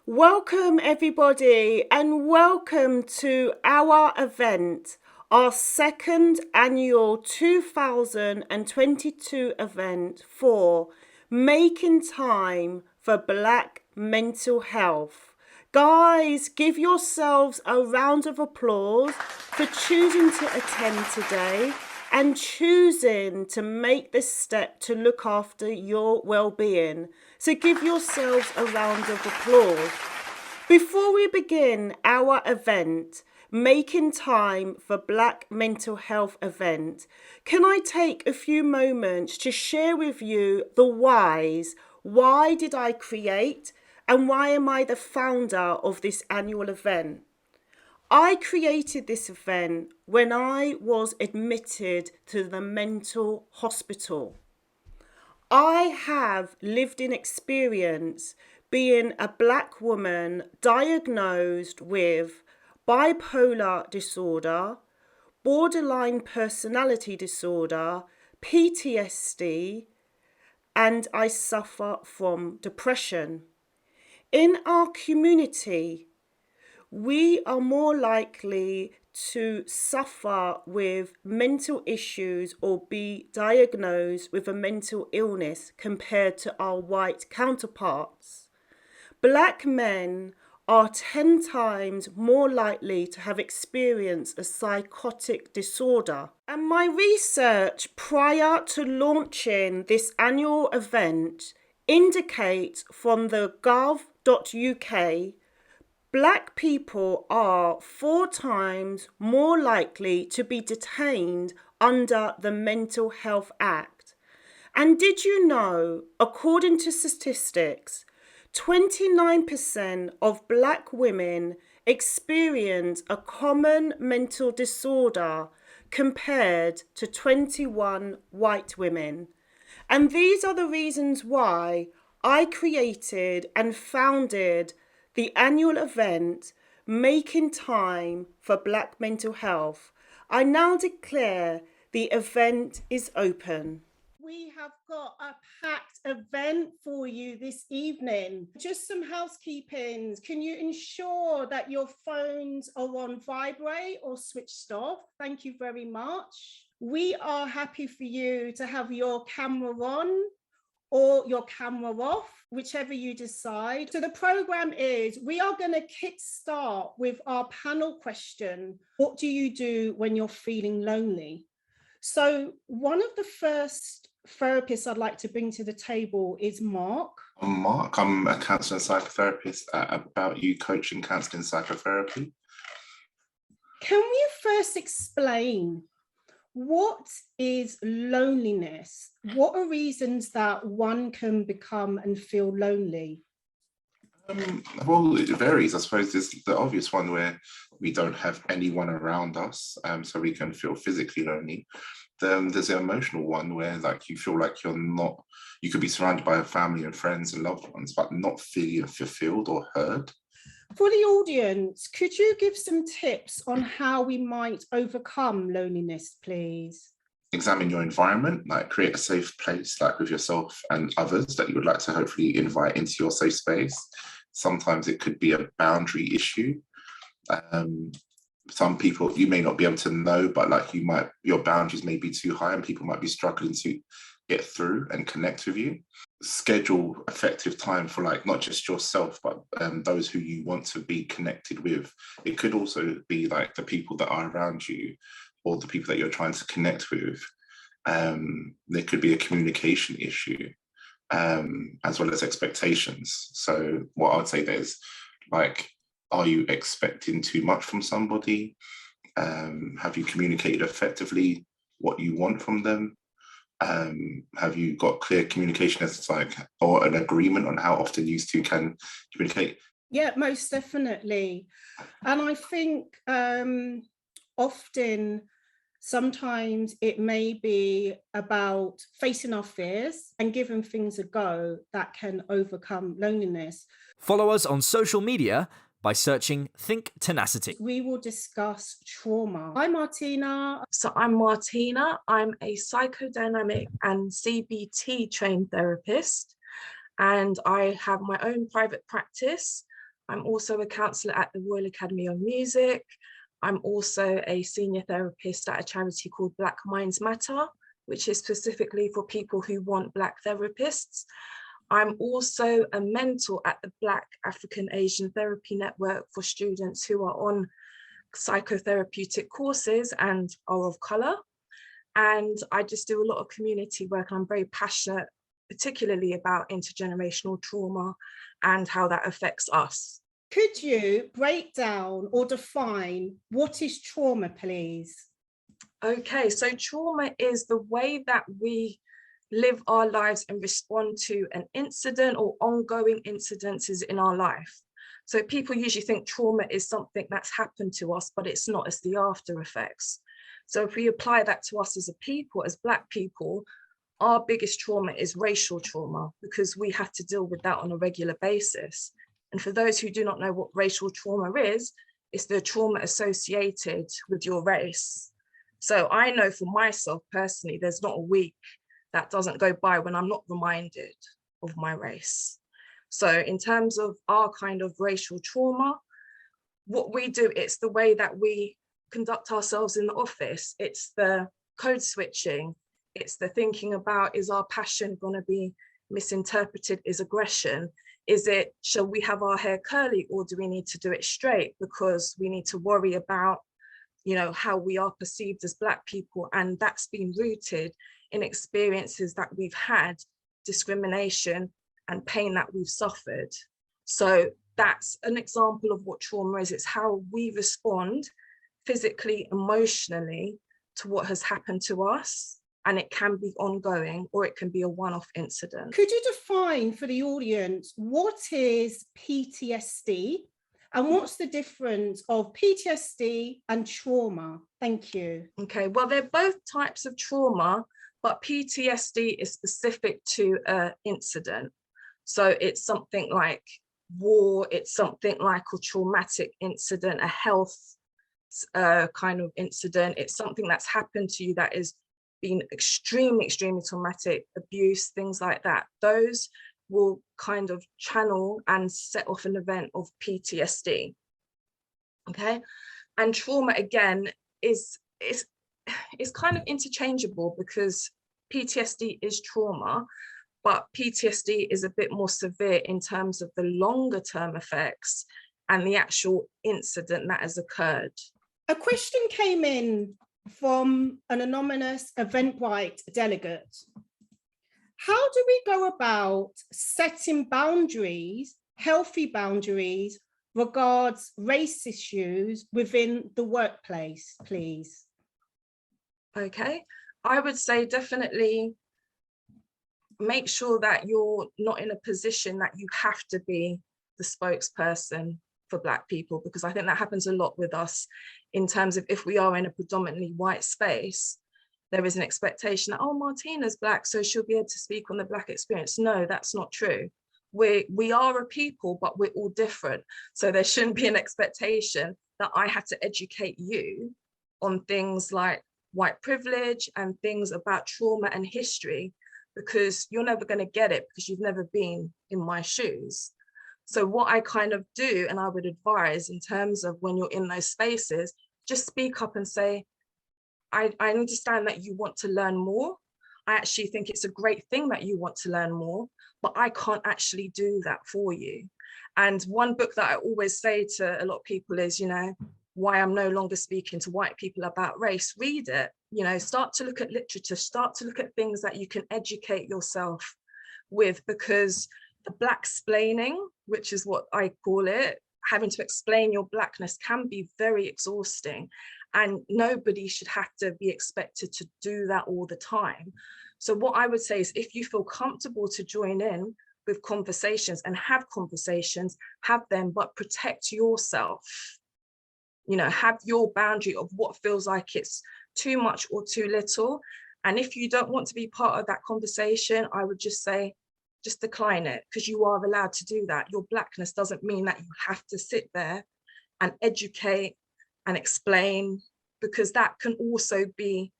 Welcome, everybody, and welcome to our event, our second annual 2022 event for Making Time for Black Mental Health. Guys, give yourselves a round of applause for choosing to attend today and choosing to make this step to look after your well-being. So give yourselves a round of applause. Before we begin our event, Making Time for Black Mental Health event, can I take a few moments to share with you the whys? Why did I create and why am I the founder of this annual event? I created this event when I was admitted to the mental hospital. I have lived in experience being a black woman diagnosed with bipolar disorder, borderline personality disorder, PTSD, and I suffer from depression. In our community, we are more likely to suffer with mental issues or be diagnosed with a mental illness compared to our white counterparts. Black men are 10 times more likely to have experienced a psychotic disorder. And my research prior to launching this annual event indicates from the gov.uk Black people are 4 times more likely to be detained under the Mental Health Act. And did you know, according to statistics, 29% of black women experience a common mental disorder compared to 21 white women. And these are the reasons why I created and founded the annual event, Making Time for Black Mental Health. I now declare the event is open. We have got a packed event for you this evening. Just some housekeepings. Can you ensure that your phones are on vibrate or switched off? Thank you very much. We are happy for you to have your camera on or your camera off, whichever you decide. So the program is, we are going to kickstart with our panel question. What do you do when you're feeling lonely? So one of the first therapists I'd like to bring to the table is Mark. I'm Mark. I'm a counselling psychotherapist at About You Coaching Counselling Psychotherapy. Can you first explain what is loneliness? What are reasons that one can become and feel lonely? Well, it varies. I suppose there's the obvious one where we don't have anyone around us, so we can feel physically lonely. Then there's the emotional one where like you feel like you could be surrounded by family and friends and loved ones, but not feeling fulfilled or heard. For the audience, could you give some tips on how we might overcome loneliness, please? Examine your environment, like create a safe place, like with yourself and others that you would like to hopefully invite into your safe space. Sometimes it could be a boundary issue. Some people you may not be able to know, but like your boundaries may be too high and people might be struggling to get through and connect with you. Schedule effective time for like not just yourself, but those who you want to be connected with. It could also be like the people that are around you or the people that you're trying to connect with. There could be a communication issue, as well as expectations. So what I'd say there's like, are you expecting too much from somebody? Have you communicated effectively what you want from them? Have you got clear communication as like, or an agreement on how often you two can communicate? Yeah, most definitely. And I think often, sometimes it may be about facing our fears and giving things a go that can overcome loneliness. Follow us on social media by searching Think Tenacity. We will discuss trauma. Hi, Martina. So I'm Martina. I'm a psychodynamic and CBT trained therapist, and I have my own private practice. I'm also a counsellor at the Royal Academy of Music. I'm also a senior therapist at a charity called Black Minds Matter, which is specifically for people who want Black therapists. I'm also a mentor at the Black African Asian Therapy Network for students who are on psychotherapeutic courses and are of colour. And I just do a lot of community work. I'm very passionate, particularly about intergenerational trauma and how that affects us. Could you break down or define what is trauma, please? Okay, so trauma is the way that we live our lives and respond to an incident or ongoing incidences in our life. So people usually think trauma is something that's happened to us, but it's not, it's the after effects. So if we apply that to us as a people, as Black people, our biggest trauma is racial trauma, because we have to deal with that on a regular basis. And for those who do not know what racial trauma is, it's the trauma associated with your race. So I know for myself personally, there's not a week that doesn't go by when I'm not reminded of my race. So in terms of our kind of racial trauma, what we do, it's the way that we conduct ourselves in the office. It's the code switching. It's the thinking about, is our passion going to be misinterpreted as aggression? Is it, shall we have our hair curly, or do we need to do it straight because we need to worry about, you know, how we are perceived as Black people? And that's been rooted in experiences that we've had, discrimination and pain that we've suffered. So that's an example of what trauma is. It's how we respond physically, emotionally to what has happened to us. And it can be ongoing, or it can be a one-off incident. Could you define for the audience what is PTSD and what's the difference of PTSD and trauma? Thank you. Okay, well, they're both types of trauma, but PTSD is specific to an incident. So it's something like war, it's something like a traumatic incident, a health kind of incident. It's something that's happened to you that is been extremely, extremely traumatic, abuse, things like that. Those will kind of channel and set off an event of PTSD. Okay, and trauma again is kind of interchangeable, because PTSD is trauma, but PTSD is a bit more severe in terms of the longer term effects and the actual incident that has occurred. A question came in from an anonymous Eventbrite delegate. How do we go about setting boundaries, healthy boundaries, regards race issues within the workplace, please? Okay, I would say definitely make sure that you're not in a position that you have to be the spokesperson for Black people, because I think that happens a lot with us in terms of, if we are in a predominantly white space, there is an expectation that, oh, Martina's Black, so she'll be able to speak on the Black experience. No, that's not true. We are a people, but we're all different. So there shouldn't be an expectation that I have to educate you on things like white privilege and things about trauma and history, because you're never going to get it because you've never been in my shoes. So what I kind of do, and I would advise in terms of when you're in those spaces, just speak up and say, I understand that you want to learn more. I actually think it's a great thing that you want to learn more, but I can't actually do that for you. And one book that I always say to a lot of people is, you know, Why I'm No Longer Speaking to White People About Race. Read it, you know, start to look at literature, start to look at things that you can educate yourself with, because the Black-splaining, which is what I call it, having to explain your Blackness, can be very exhausting. And nobody should have to be expected to do that all the time. So what I would say is, if you feel comfortable to join in with conversations and have conversations, have them, but protect yourself. You know, have your boundary of what feels like it's too much or too little. And if you don't want to be part of that conversation, I would just say, just decline it, because you are allowed to do that. Your Blackness doesn't mean that you have to sit there and educate and explain, because that can also be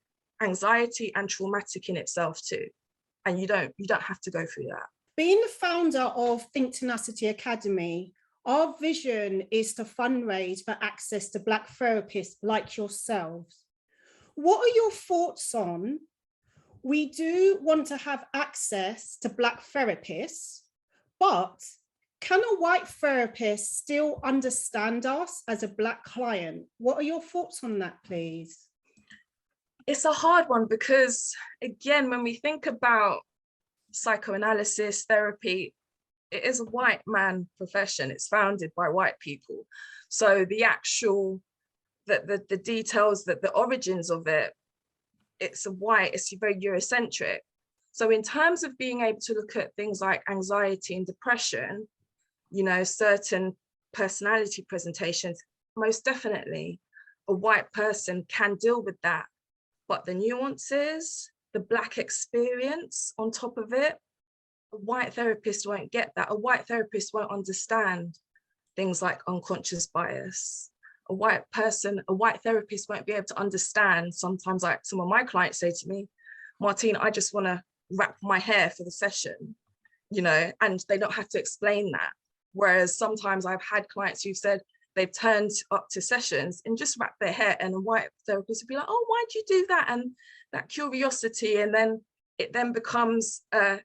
anxiety and traumatic in itself too. And you don't have to go through that. Being the founder of Tenacity Academy, Our vision is to fundraise for access to Black therapists like yourselves. What are your thoughts on, we do want to have access to Black therapists, but can a white therapist still understand us as a Black client? What are your thoughts on that, please? It's a hard one because, again, when we think about psychoanalysis, therapy, it is a white man profession. It's founded by white people. So the actual, the details, that the origins of it, it's very Eurocentric. So in terms of being able to look at things like anxiety and depression, you know, certain personality presentations, most definitely a white person can deal with that. But the nuances, the Black experience on top of it, a white therapist won't get that. A white therapist won't understand things like unconscious bias. A white therapist won't be able to understand sometimes, like some of my clients say to me, Martine, I just want to wrap my hair for the session, you know, and they don't have to explain that. Whereas sometimes I've had clients who've said they've turned up to sessions and just wrapped their hair, and a white therapist would be like, oh, why'd you do that? And that curiosity, and then it then becomes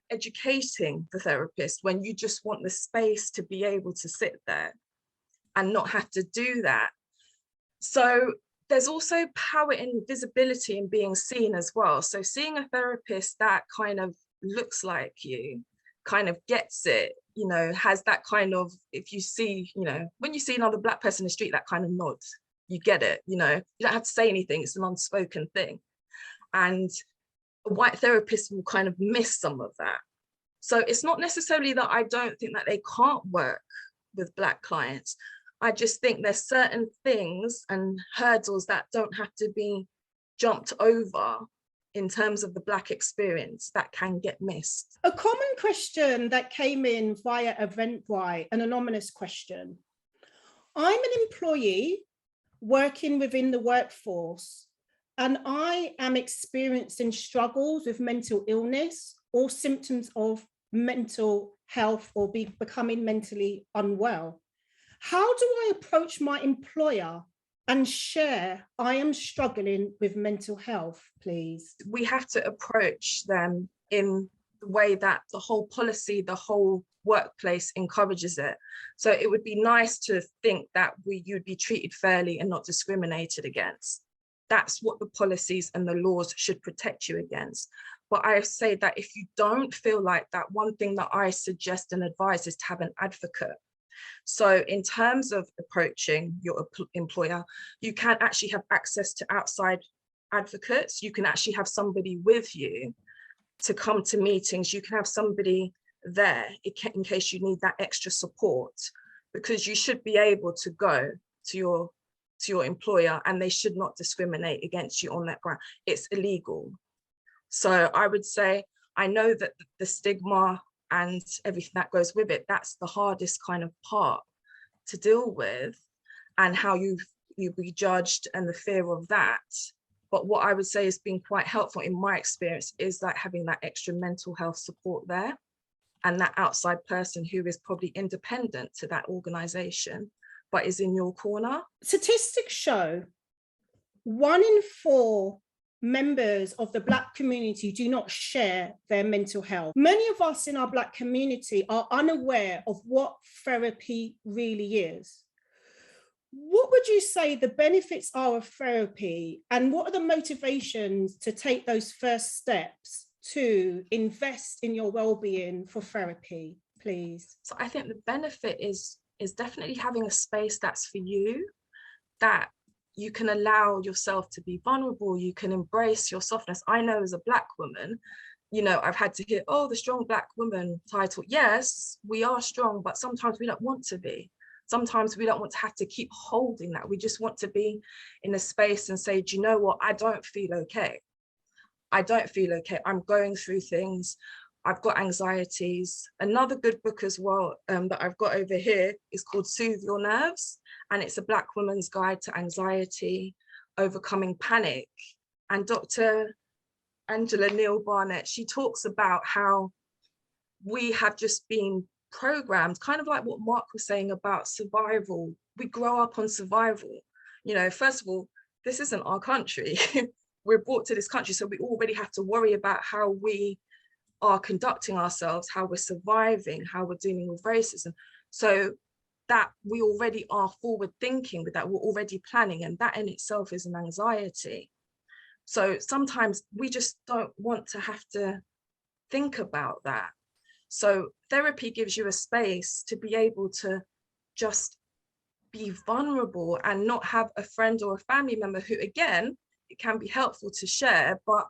educating the therapist when you just want the space to be able to sit there and not have to do that. So there's also power in visibility and being seen as well. So seeing a therapist that kind of looks like you, kind of gets it, you know, has that kind of, if you see, you know, when you see another Black person in the street, that kind of nod, you get it, you know, you don't have to say anything, it's an unspoken thing. And a white therapist will kind of miss some of that. So it's not necessarily that I don't think that they can't work with Black clients. I just think there's certain things and hurdles that don't have to be jumped over in terms of the Black experience that can get missed. A common question that came in via Eventbrite, an anonymous question. I'm an employee working within the workforce, and I am experiencing struggles with mental illness or symptoms of mental health or becoming mentally unwell. How do I approach my employer and share I am struggling with mental health, please? We have to approach them in the way that the whole policy, the whole workplace encourages it. So it would be nice to think that you'd be treated fairly and not discriminated against. That's what the policies and the laws should protect you against. But I say that if you don't feel like that, one thing that I suggest and advise is to have an advocate. So in terms of approaching your employer, you can actually have access to outside advocates. You can actually have somebody with you to come to meetings. You can have somebody there in case you need that extra support, because you should be able to go to your employer and they should not discriminate against you on that ground. It's illegal. So I would say, I know that the stigma and everything that goes with it, that's the hardest kind of part to deal with, and how you be judged and the fear of that. But what I would say has been quite helpful in my experience is like having that extra mental health support there, and that outside person who is probably independent to that organization, but is in your corner. Statistics show 1 in 4 members of the Black community do not share their mental health. Many of us in our Black community are unaware of what therapy really is. What would you say the benefits are of therapy, and what are the motivations to take those first steps to invest in your well-being for therapy, please? So I think the benefit is definitely having a space that's for you, that you can allow yourself to be vulnerable, you can embrace your softness. I know as a Black woman, you know, I've had to hear, oh, the strong Black woman title. Yes, we are strong, but sometimes we don't want to be. Sometimes we don't want to have to keep holding that. We just want to be in a space and say, do you know what? I don't feel okay. I don't feel okay. I'm going through things. I've got anxieties. Another good book as well that I've got over here is called Soothe Your Nerves. And it's a Black woman's guide to anxiety, overcoming panic. And Dr. Angela Neal Barnett, she talks about how we have just been programmed, kind of like what Mark was saying about survival. We grow up on survival. You know, first of all, this isn't our country. We're brought to this country, so we already have to worry about how we are conducting ourselves, how we're surviving, how we're dealing with racism. So that we already are forward thinking with that, we're already planning, and that in itself is an anxiety. So sometimes we just don't want to have to think about that. So therapy gives you a space to be able to just be vulnerable and not have a friend or a family member who, again, it can be helpful to share, but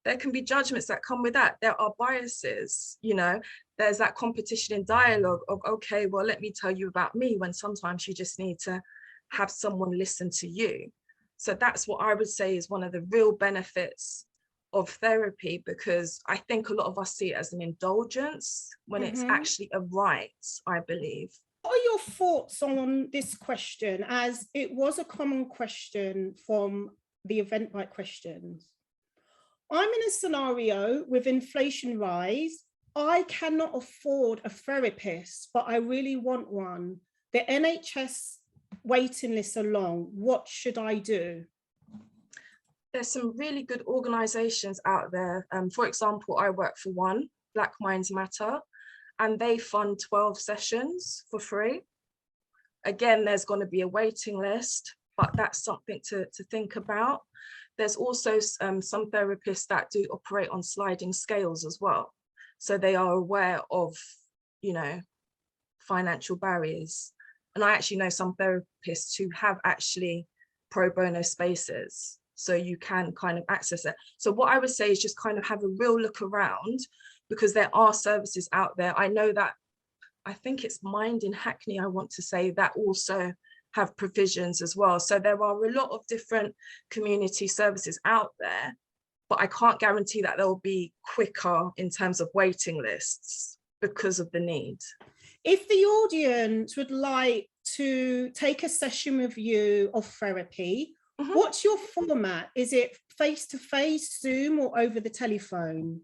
there can be judgments that come with that. There are biases, you know, there's that competition in dialogue of, okay, well, let me tell you about me, when sometimes you just need to have someone listen to you. So that's what I would say is one of the real benefits of therapy, because I think a lot of us see it as an indulgence when it's actually a right, I believe. What are your thoughts on this question, as it was a common question from the Eventbrite questions? I'm in a scenario with inflation rise. I cannot afford a therapist, but I really want one. The NHS waiting lists are long. What should I do? There's some really good organizations out there. For example, I work for one, Black Minds Matter, and they fund 12 sessions for free. Again, there's going to be a waiting list, but that's something to think about. There's also some therapists that do operate on sliding scales as well. So they are aware of, you know, financial barriers. And I actually know some therapists who have actually pro bono spaces, so you can kind of access it. So what I would say is just kind of have a real look around, because there are services out there. I know that, I think it's Mind in Hackney, I want to say, that also have provisions as well. So there are a lot of different community services out there, but I can't guarantee that they'll be quicker in terms of waiting lists because of the need. If the audience would like to take a session with you of therapy, what's your format? Is it face-to-face, Zoom, or over the telephone?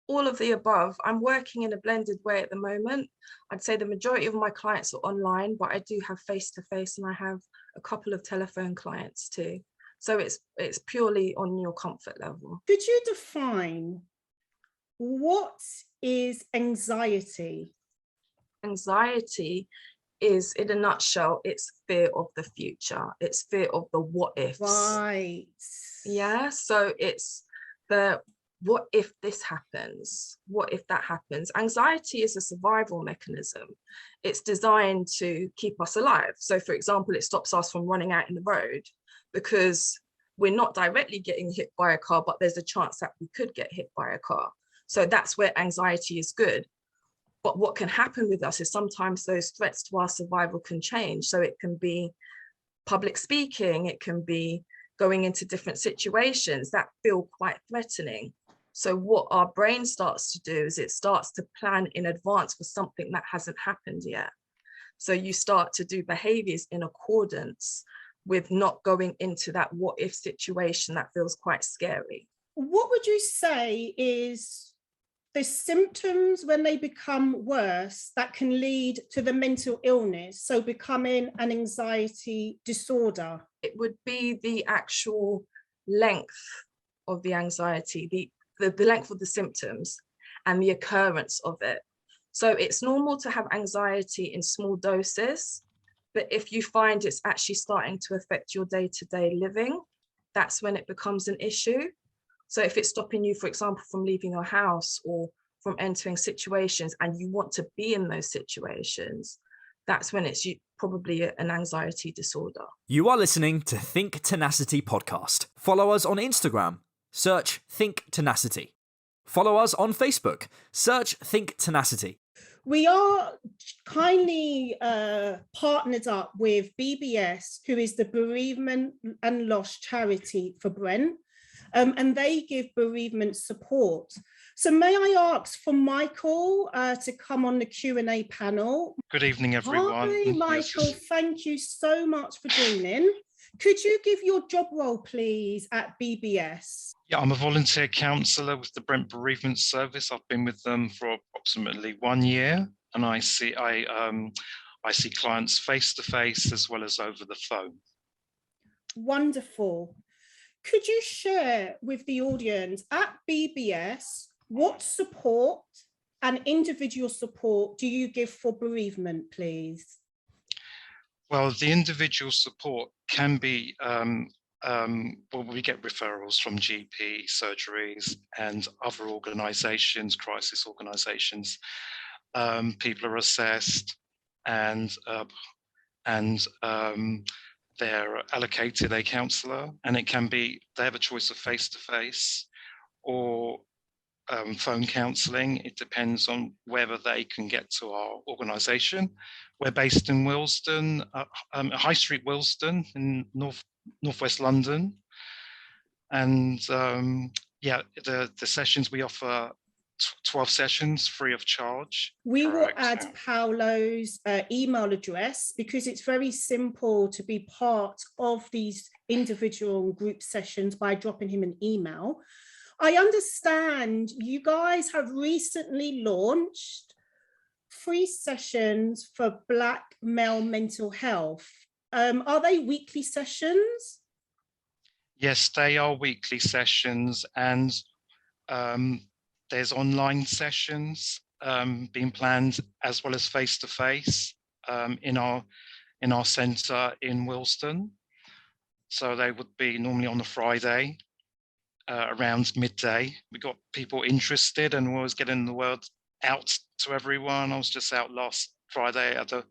All of the above. I'm working in a blended way at the moment. I'd say the majority of my clients are online, but I do have face-to-face, and I have a couple of telephone clients too. So it's purely on your comfort level. Could you define what is anxiety? Anxiety is, in a nutshell, it's fear of the future. It's fear of the what ifs. Right. Yeah, so it's the what if this happens? What if that happens? Anxiety is a survival mechanism. It's designed to keep us alive. So for example, it stops us from running out in the road because we're not directly getting hit by a car, but there's a chance that we could get hit by a car. So that's where anxiety is good. But what can happen with us is sometimes those threats to our survival can change. So it can be public speaking, it can be going into different situations that feel quite threatening. So what our brain starts to do is it starts to plan in advance for something that hasn't happened yet. So you start to do behaviors in accordance with not going into that what if situation that feels quite scary. What would you say is the symptoms when they become worse that can lead to the mental illness, so becoming an anxiety disorder? It would be the actual length of the anxiety, the length of the symptoms and the occurrence of it. So it's normal to have anxiety in small doses, but if you find it's actually starting to affect your day-to-day living, that's when it becomes an issue. So if it's stopping you, for example, from leaving your house or from entering situations and you want to be in those situations, that's when it's probably an anxiety disorder. You are listening to Think Tenacity podcast. Follow us on Instagram. Search Think Tenacity. Follow us on Facebook. Search Think Tenacity. We are kindly partnered up with BBS, who is the Bereavement and Loss charity for Brent, and they give bereavement support. So may I ask for Michael to come on the Q&A panel? Good evening, everyone. Hi, Michael. Thank you so much for joining. Could you give your job role, please, at BBS? Yeah, I'm a volunteer counsellor with the Brent Bereavement Service. I've been with them for approximately 1 year. and I see clients face to face as well as over the phone. Wonderful. Could you share with the audience at BBS what support and individual support do you give for bereavement, please? Well, the individual support can be, we get referrals from GP surgeries and other organisations, crisis organisations. People are assessed and they're allocated a counsellor, and it can be, they have a choice of face-to-face or phone counselling. It depends on whether they can get to our organisation. We're based in Willesden, High Street Willesden in northwest London. And yeah, the sessions we offer 12 sessions free of charge. We Correct, will add yeah. Paolo's email address, because it's very simple to be part of these individual and group sessions by dropping him an email. I understand you guys have recently launched 3 sessions for Black male mental health. Are they weekly sessions? Yes, they are weekly sessions, and there's online sessions being planned as well as face-to-face in our centre in Willesden. So they would be normally on a Friday around midday. We got people interested, and we was getting the word out to everyone. I was just out last Friday at a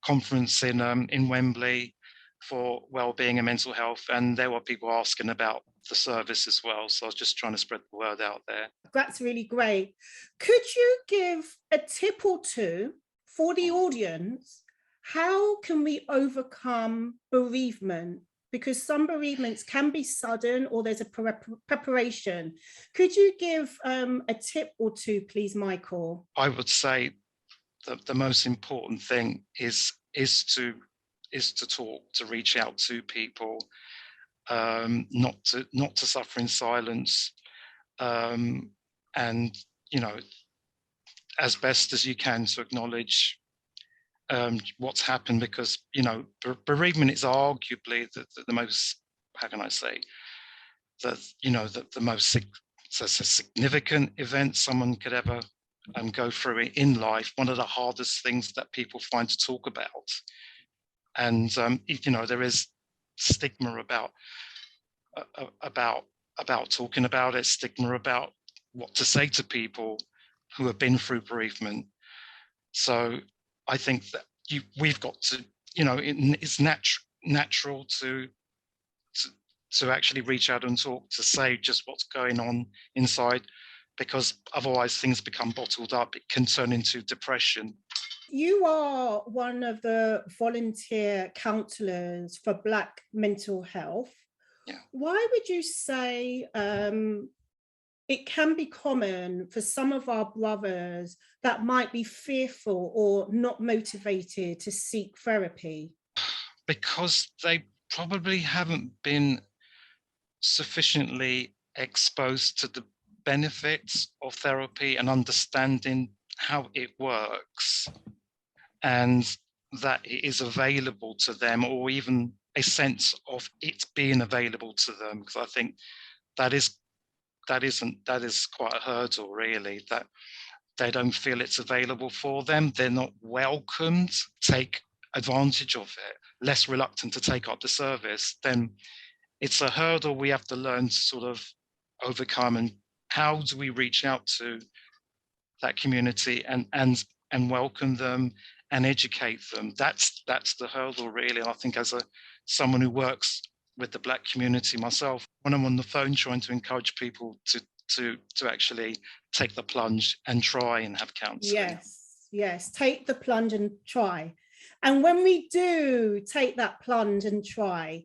conference in Wembley for wellbeing and mental health, and there were people asking about the service as well. So I was just trying to spread the word out there. That's really great. Could you give a tip or two for the audience? How can we overcome bereavement? Because some bereavements can be sudden, or there's a preparation. Could you give a tip or two, please, Michael? I would say that the most important thing is to talk, to reach out to people, not to suffer in silence, and as best as you can to acknowledge what's happened, because bereavement is arguably the most, how can I say, the most significant event someone could ever go through in life. One of the hardest things that people find to talk about, and there is stigma about talking about it, stigma about what to say to people who have been through bereavement. So I think that we've got to, it's natural to actually reach out and talk, to say just what's going on inside, because otherwise things become bottled up. It can turn into depression. You are one of the volunteer counsellors for Black mental health. Yeah. Why would you say it can be common for some of our brothers that might be fearful or not motivated to seek therapy? Because they probably haven't been sufficiently exposed to the benefits of therapy and understanding how it works, and that it is available to them, or even a sense of it being available to them. Because I think that is quite a hurdle, really, that they don't feel it's available for them. They're not welcomed, take advantage of it, less reluctant to take up the service. Then it's a hurdle we have to learn to sort of overcome. And how do we reach out to that community and welcome them and educate them? That's the hurdle, really. And I think as someone who works with the Black community myself, when I'm on the phone trying to encourage people to actually take the plunge and try and have counselling. Yes, take the plunge and try. And when we do take that plunge and try,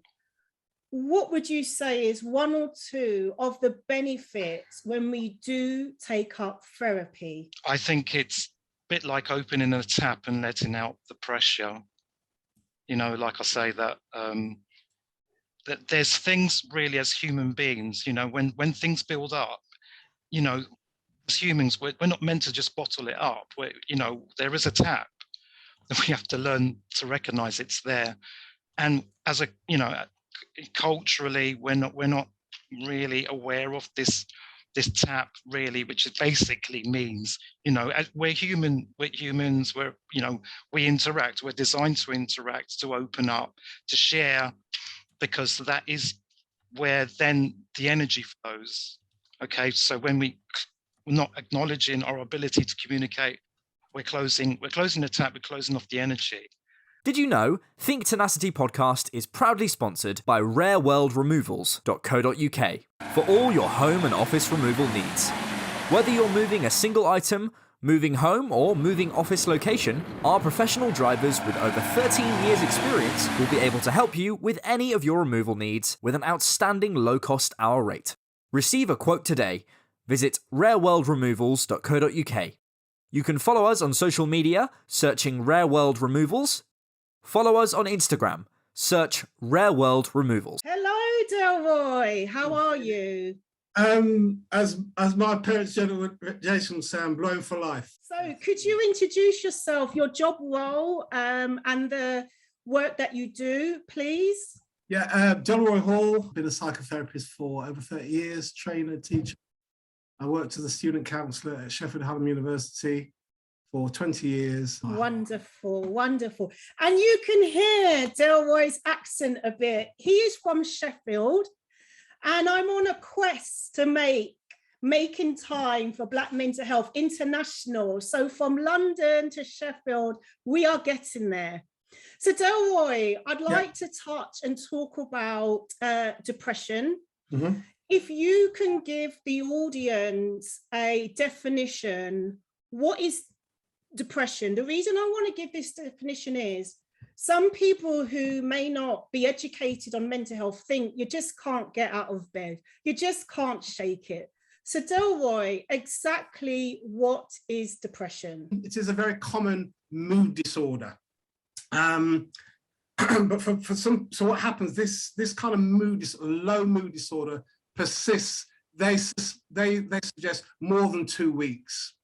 what would you say is 1 or 2 of the benefits when we do take up therapy? I think it's a bit like opening a tap and letting out the pressure. Like I say, that that there's things really as human beings, when things build up, as humans, we're not meant to just bottle it up. There is a tap, and we have to learn to recognize it's there. And as culturally, we're not really aware of this tap, really, which it basically means, we're humans, we interact, we're designed to interact, to open up, to share, because that is where then the energy flows. Okay, so when we're not acknowledging our ability to communicate, we're closing the tap, we're closing off the energy. Did you know Think Tenacity podcast is proudly sponsored by rareworldremovals.co.uk for all your home and office removal needs. Whether you're moving a single item, moving home or moving office location, our professional drivers with over 13 years experience will be able to help you with any of your removal needs with an outstanding low-cost hour rate. Receive a quote today. Visit rareworldremovals.co.uk. You can follow us on social media, searching Rare World Removals. Follow us on Instagram, search Rare World Removals. Hello, Delroy. How are you? As my parents Jason would say, I'm blown for life. So could you introduce yourself, your job role, and the work that you do, please? Yeah, Delroy Hall, been a psychotherapist for over 30 years, trainer, teacher. I worked as a student counsellor at Sheffield Hallam University for 20 years. Wonderful, wonderful. And you can hear Delroy's accent a bit. He is from Sheffield, and I'm on a quest to making time for Black mental health international. So from London to Sheffield, we are getting there. So Delroy, I'd like to touch and talk about depression. Mm-hmm. If you can give the audience a definition, what is depression? The reason I want to give this definition is some people who may not be educated on mental health think you just can't get out of bed. You just can't shake it. So Delroy, exactly what is depression? It is a very common mood disorder. But for some, so what happens, this kind of low mood disorder persists. They suggest more than 2 weeks.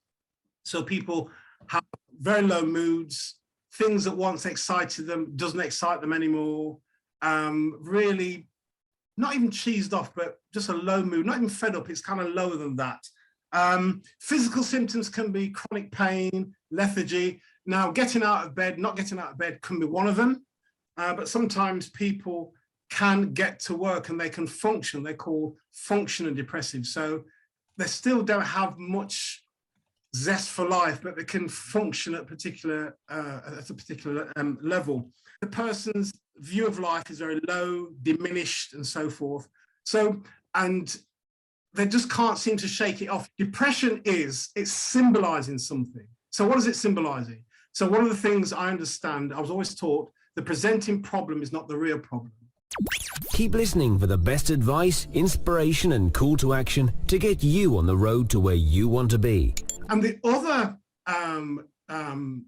So people have very low moods, things that once excited them doesn't excite them anymore. Really not even cheesed off, but just a low mood, not even fed up, it's kind of lower than that. Physical symptoms can be chronic pain, lethargy. Now, getting out of bed, not getting out of bed can be one of them, but sometimes people can get to work and they can function. They're called functional depressive. So they still don't have much zest for life, but they can function at a particular level. The person's view of life is very low, diminished, and so forth. So, and they just can't seem to shake it off. Depression it's symbolizing something. So what is it symbolizing? So one of the things I understand, I was always taught, the presenting problem is not the real problem. Keep listening for the best advice, inspiration, and call to action to get you on the road to where you want to be. And the other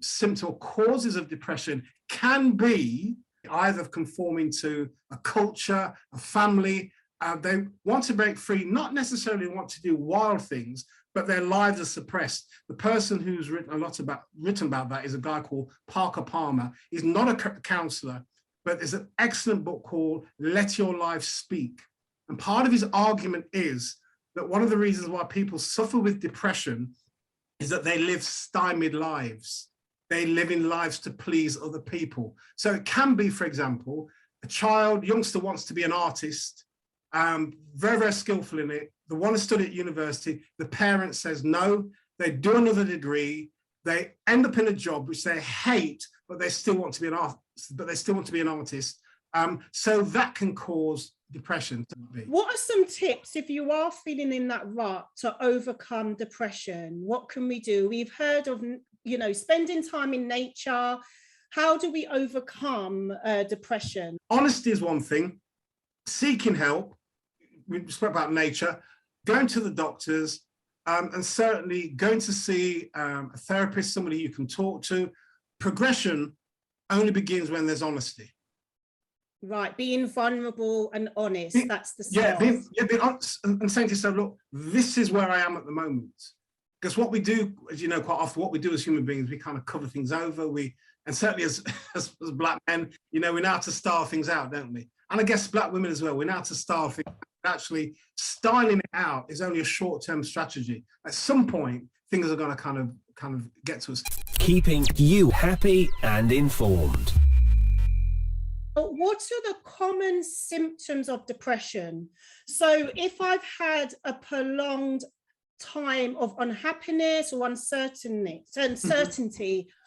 symptom or causes of depression can be either conforming to a culture, a family. They want to break free, not necessarily want to do wild things, but their lives are suppressed. The person who's written about that is a guy called Parker Palmer. He's not a counsellor, but there's an excellent book called Let Your Life Speak. And part of his argument is that one of the reasons why people suffer with depression is that they live stymied lives. They live in lives to please other people. So it can be, for example, youngster wants to be an artist, very, very skillful in it. They want to study at university. The parent says no. They do another degree. They end up in a job which they hate, but they still want to be an artist. So that can cause depression. What are some tips if you are feeling in that rut to overcome depression? What can we do? We've heard of, spending time in nature. How do we overcome depression? Honesty is one thing. Seeking help. We spoke about nature. Going to the doctors, and certainly going to see a therapist, somebody you can talk to. Progression only begins when there's honesty. Right, being vulnerable and honest, that's the start. Being honest and saying to yourself, look, this is where I am at the moment. Because what we do, as you know, quite often, what we do as human beings, we kind of cover things over. And certainly as black men, you know, we know how to style things out, don't we? And I guess black women as well, we know how to style things out. Actually, styling it out is only a short-term strategy. At some point, things are going to kind of get to us. Keeping you happy and informed. What are the common symptoms of depression? So if I've had a prolonged time of unhappiness or uncertainty,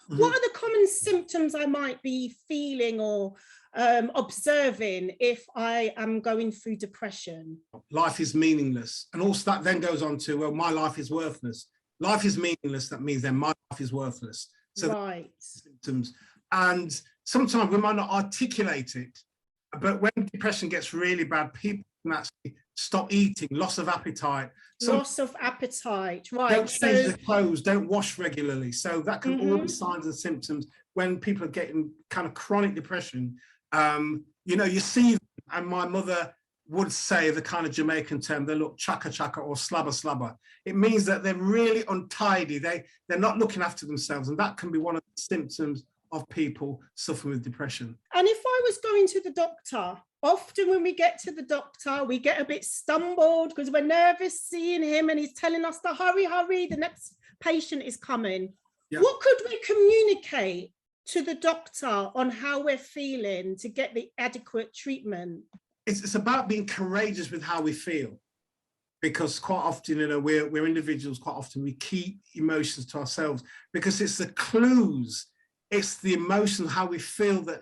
what are the common symptoms I might be feeling or observing if I am going through depression? Life is meaningless. And also that then goes on to, well, my life is worthless. Life is meaningless. That means then my life is worthless. So right. Symptoms. And sometimes we might not articulate it, but when depression gets really bad, people can actually stop eating, loss of appetite. Loss of appetite, right. Don't change their clothes, don't wash regularly. So that can all be signs and symptoms when people are getting kind of chronic depression. You know, you see, and my mother would say the kind of Jamaican term, they look chaka chaka or slabber slabber. It means that they're really untidy. They're not looking after themselves. And that can be one of the symptoms of people suffering with depression. And if I was going to the doctor, often when we get to the doctor, we get a bit stumbled because we're nervous seeing him and he's telling us to hurry, the next patient is coming. Yeah. What could we communicate to the doctor on how we're feeling to get the adequate treatment? It's about being courageous with how we feel, because quite often, you know, we're individuals, quite often we keep emotions to ourselves because it's the clues, it's the emotions, how we feel that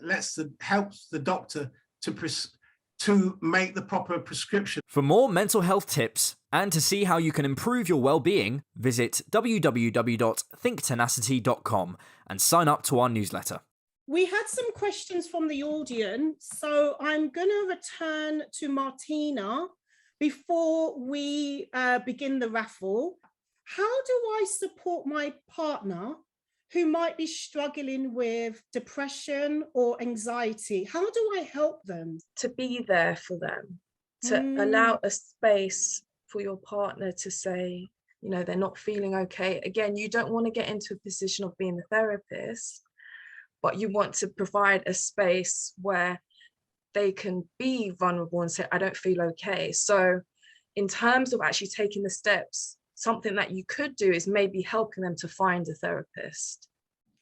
helps the doctor to make the proper prescription. For more mental health tips and to see how you can improve your well-being, visit www.thinktenacity.com and sign up to our newsletter. We had some questions from the audience, so I'm going to return to Martina before we begin the raffle. How do I support my partner who might be struggling with depression or anxiety? How do I help them? To be there for them, to allow a space for your partner to say, you know, they're not feeling okay. Again, you don't want to get into a position of being a therapist, but you want to provide a space where they can be vulnerable and say, I don't feel okay. So in terms of actually taking the steps, something that you could do is maybe helping them to find a therapist,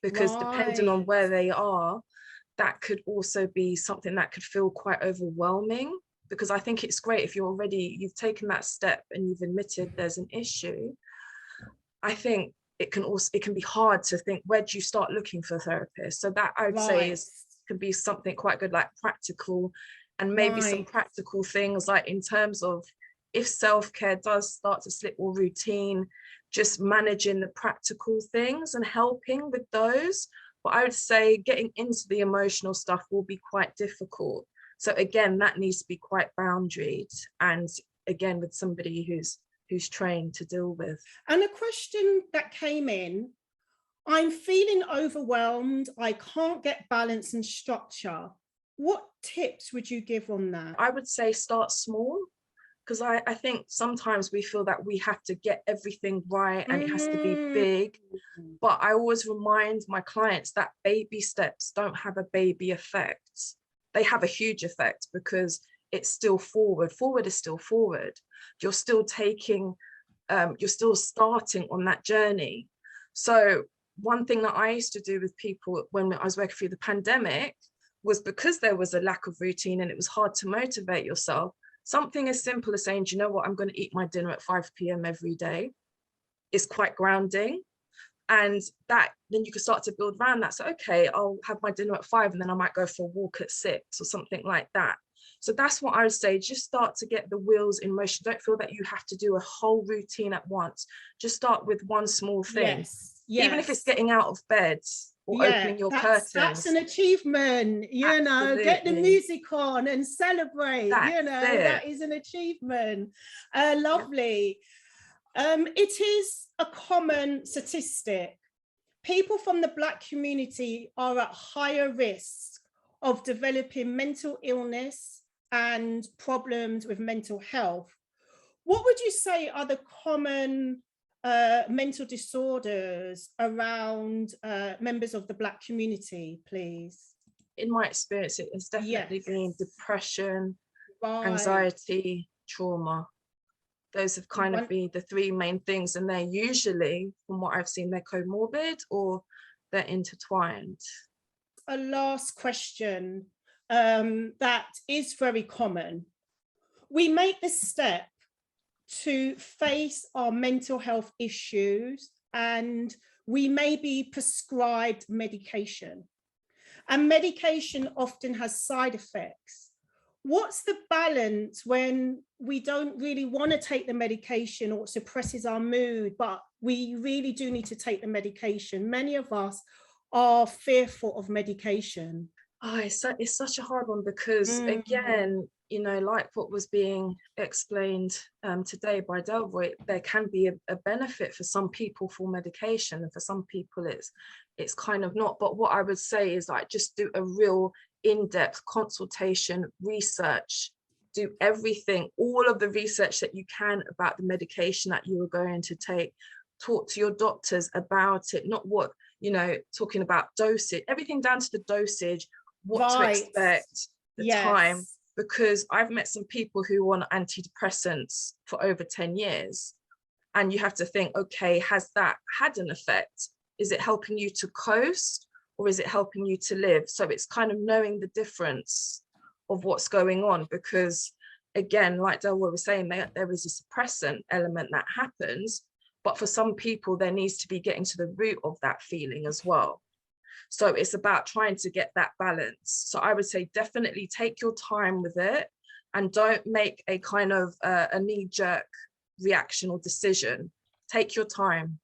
because depending on where they are, that could also be something that could feel quite overwhelming. Because I think it's great if you've taken that step and you've admitted there's an issue. I think it can be hard to think, where do you start looking for a therapist? So that I would say could be something quite good, like practical, and maybe some practical things like in terms of if self-care does start to slip or routine, just managing the practical things and helping with those. But I would say getting into the emotional stuff will be quite difficult. So again, that needs to be quite boundaried, and again with somebody who's trained to deal with. And a question that came in, I'm feeling overwhelmed, I can't get balance and structure. What tips would you give on that? I would say start small, because I think sometimes we feel that we have to get everything right and it has to be big. But I always remind my clients that baby steps don't have a baby effect. They have a huge effect because it's still forward. Forward is still forward. You're still taking, you're still starting on that journey. So one thing that I used to do with people when I was working through the pandemic was, because there was a lack of routine and it was hard to motivate yourself, something as simple as saying, do you know what, I'm going to eat my dinner at 5 p.m. every day is quite grounding. And that, then you can start to build around that. So, okay, I'll have my dinner at 5 and then I might go for a walk at 6 or something like that. So that's what I would say. Just start to get the wheels in motion. Don't feel that you have to do a whole routine at once. Just start with one small thing. Yes. Even if it's getting out of bed or opening your curtains. That's an achievement, you know, get the music on and celebrate, that is an achievement. Lovely. It is a common statistic. People from the Black community are at higher risk of developing mental illness and problems with mental health. What would you say are the common mental disorders around members of the Black community, please? In my experience, it has definitely been depression, anxiety, trauma. Those have kind of been the three main things, and they're usually, from what I've seen, they're comorbid or they're intertwined. A last question that is very common. We make this step to face our mental health issues, and we may be prescribed medication. And medication often has side effects. What's the balance when we don't really want to take the medication or it suppresses our mood, but we really do need to take the medication? Many of us are fearful of medication. Oh, it's such a hard one because, again, you know, like what was being explained today by Delroy, there can be a benefit for some people for medication, and for some people it's kind of not. But what I would say is, like, just do a real in-depth consultation, research, do everything, all of the research that you can about the medication that you are going to take. Talk to your doctors about it, not what, you know, talking about dosage, everything down to the dosage, what to expect, the time, because I've met some people who were on antidepressants for over 10 years. And you have to think, okay, has that had an effect? Is it helping you to coast, or is it helping you to live? So it's kind of knowing the difference of what's going on, because again, like Delroy was saying, there is a suppressant element that happens, but for some people, there needs to be getting to the root of that feeling as well. So it's about trying to get that balance. So I would say definitely take your time with it, and don't make a kind of a knee-jerk reaction or decision. Take your time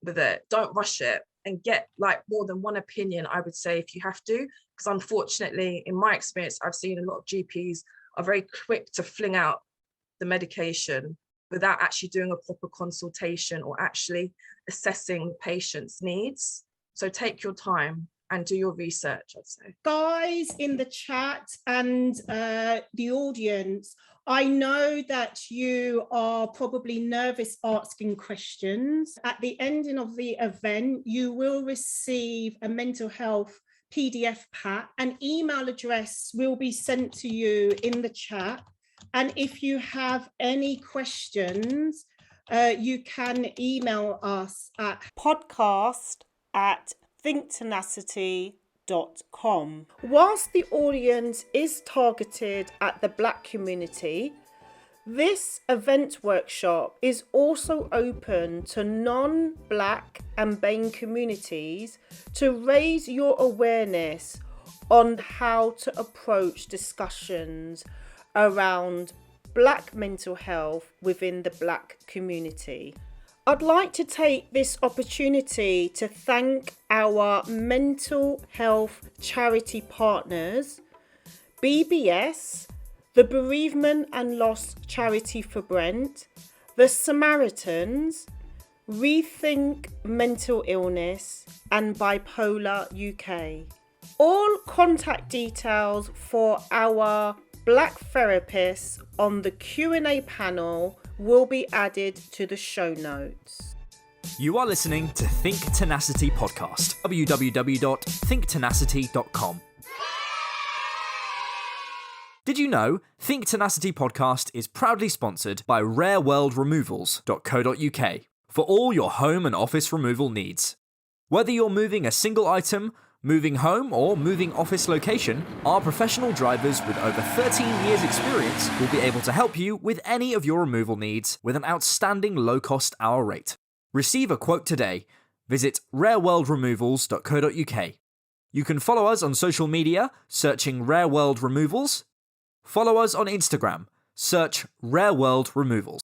with it. Don't rush it, and get like more than one opinion, I would say, if you have to, because unfortunately, in my experience, I've seen a lot of GPs are very quick to fling out the medication without actually doing a proper consultation or actually assessing the patient's needs. So take your time and do your research, I'd say. Guys in the chat and the audience, I know that you are probably nervous asking questions. At the ending of the event, you will receive a mental health PDF pack. An email address will be sent to you in the chat. And if you have any questions, you can email us at podcast@thinktenacity.com. Whilst the audience is targeted at the Black community, this event workshop is also open to non-Black and BAME communities to raise your awareness on how to approach discussions around Black mental health within the Black community. I'd like to take this opportunity to thank our mental health charity partners, BBS, the Bereavement and Loss Charity for Brent, the Samaritans, Rethink Mental Illness, and Bipolar UK. All contact details for our Black therapists on the Q&A panel will be added to the show notes. You are listening to Think Tenacity Podcast, www.thinktenacity.com. Did you know Think Tenacity Podcast is proudly sponsored by rareworldremovals.co.uk for all your home and office removal needs. Whether you're moving a single item, moving home or moving office location, our professional drivers with over 13 years experience will be able to help you with any of your removal needs with an outstanding low-cost hour rate. Receive a quote today. Visit rareworldremovals.co.uk. You can follow us on social media, searching Rare World Removals. Follow us on Instagram, search Rare World Removals.